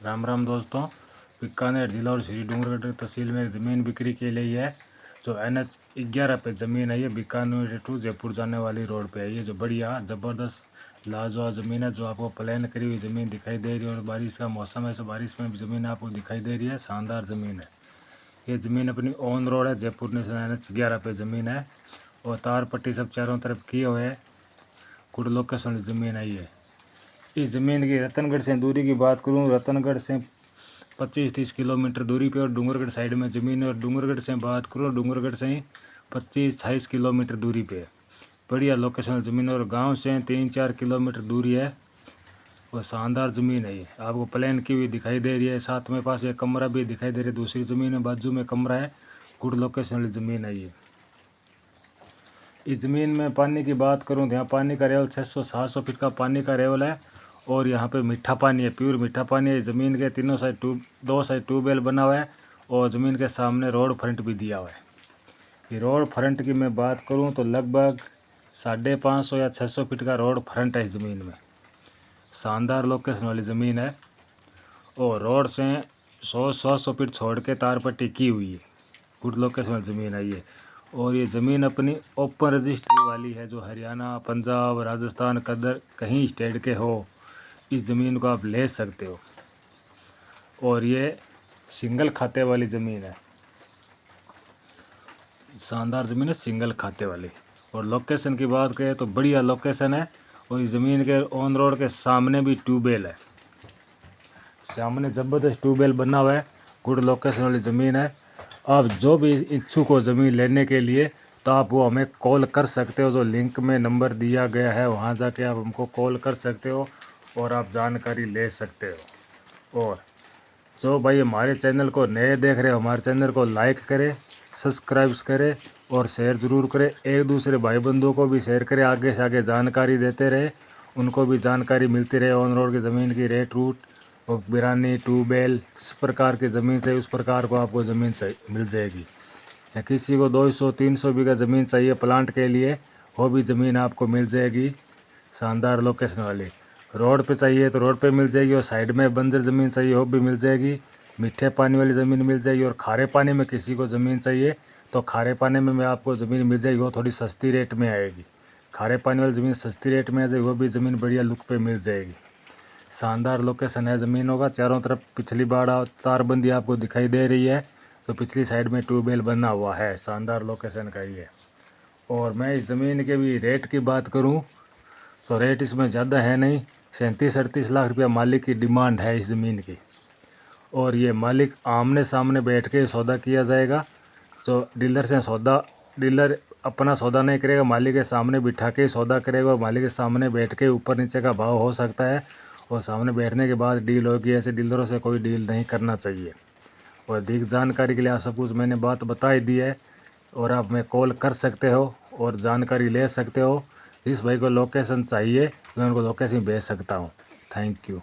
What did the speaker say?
राम राम दोस्तों। बीकानेर जिला और श्री डूंगरगढ़ तहसील में ज़मीन बिक्री के लिए है। जो NH 11 पे ज़मीन है, ये बीकानेर टू जयपुर जाने वाली रोड पे है। ये जो बढ़िया ज़बरदस्त लाजवाब ज़मीन है, जो आपको प्लान करी हुई ज़मीन दिखाई दे रही है। और बारिश का मौसम है, तो बारिश में भी ज़मीन आपको दिखाई दे रही है। शानदार ज़मीन है। ये ज़मीन अपनी ऑन रोड है, जयपुर नेशनल NH 11 पे ज़मीन है। और तार पट्टी सब चारों तरफ किए हुए है। गुड लोकेशन ज़मीन है। ये इस ज़मीन की रतनगढ़ से दूरी की बात करूँ, रतनगढ़ से 25-30 किलोमीटर दूरी पे और डूंगरगढ़ साइड में ज़मीन है। और डूंगरगढ़ से बात करूँ, डूंगरगढ़ से ही 25-26 किलोमीटर दूरी पे है। बढ़िया लोकेशनल ज़मीन है। और गांव से 3-4 किलोमीटर दूरी है। और शानदार ज़मीन है। ये आपको प्लान की हुई दिखाई दे रही है। साथ में पास एक कमरा भी दिखाई दे रही है। दूसरी ज़मीन है, बाजू में कमरा है। गुड लोकेशनल ज़मीन है। ये इस ज़मीन में पानी की बात करूँ तो यहाँ पानी का लेवल 600-700 फीट का पानी का लेवल है। और यहाँ पे मीठा पानी है, प्योर मीठा पानी है। ज़मीन के तीनों साइड दो साइड ट्यूबवेल बना हुआ है। और ज़मीन के सामने रोड फ्रंट भी दिया हुआ है। ये रोड फ्रंट की मैं बात करूँ तो लगभग 550 या 600 फीट का रोड फ्रंट है इस ज़मीन में। शानदार लोकेशन वाली ज़मीन है। और रोड से 100-100 फीट छोड़ के तार पट्टी की हुई है। गुड लोकेशन वाली ज़मीन है ये। और ये ज़मीन अपनी ओपन रजिस्ट्री वाली है। जो हरियाणा, पंजाब, राजस्थान कदर कहीं स्टेट के हो, इस ज़मीन को आप ले सकते हो। और ये सिंगल खाते वाली ज़मीन है। शानदार ज़मीन है, सिंगल खाते वाली। और लोकेशन की बात करें तो बढ़िया लोकेशन है। और इस ज़मीन के ऑन रोड के सामने भी ट्यूबवेल है। सामने ज़बरदस्त ट्यूबवेल बना हुआ है। गुड लोकेशन वाली ज़मीन है। आप जो भी इच्छुक हो ज़मीन लेने के लिए, तो आप वो हमें कॉल कर सकते हो। जो लिंक में नंबर दिया गया है, वहाँ जाके आप हमको कॉल कर सकते हो और आप जानकारी ले सकते हो। और जो भाई हमारे चैनल को नए देख रहे हो, हमारे चैनल को लाइक करें, सब्सक्राइब करें और शेयर ज़रूर करें। एक दूसरे भाई बंधुओं को भी शेयर करें, आगे से आगे जानकारी देते रहे, उनको भी जानकारी मिलती रहे। ऑन रोड की ज़मीन की रेट रूट और बिरानी ट्यूबवेल, जिस प्रकार की ज़मीन चाहिए उस प्रकार को आपको ज़मीन मिल जाएगी। या किसी को 200-300 बीघा ज़मीन चाहिए प्लांट के लिए, वो भी ज़मीन आपको मिल जाएगी। शानदार लोकेशन वाली। रोड पे चाहिए तो रोड पे मिल जाएगी। और साइड में बंजर ज़मीन चाहिए वो भी मिल जाएगी। मीठे पानी वाली ज़मीन मिल जाएगी। और खारे पानी में किसी को ज़मीन चाहिए तो खारे पानी में आपको ज़मीन मिल जाएगी। वो थोड़ी सस्ती रेट में आएगी। खारे पानी वाली ज़मीन सस्ती रेट में आ जाएगी, वो भी ज़मीन बढ़िया लुक पे मिल जाएगी। शानदार लोकेशन है ज़मीनों का। चारों तरफ पिछली बाड़ा तारबंदी आपको दिखाई दे रही है। तो पिछली साइड में ट्यूबवेल बना हुआ है। शानदार लोकेशन का ये। और मैं इस ज़मीन के भी रेट की बात करूं तो रेट इसमें ज़्यादा है नहीं। 37-38 लाख रुपया मालिक की डिमांड है इस ज़मीन की। और ये मालिक आमने सामने बैठ के सौदा किया जाएगा। जो डीलर से सौदा, डीलर अपना सौदा नहीं करेगा, मालिक के सामने बिठा के सौदा करेगा। और मालिक के सामने बैठ के ऊपर नीचे का भाव हो सकता है। और सामने बैठने के बाद डील होगी। ऐसे डीलरों से कोई डील नहीं करना चाहिए। और अधिक जानकारी के लिए आप सब कुछ मैंने बात बता ही दी है। और आप मैं कॉल कर सकते हो और जानकारी ले सकते हो। जिस भाई को लोकेशन चाहिए मैं उनको लोकेशन भेज सकता हूँ। Thank you.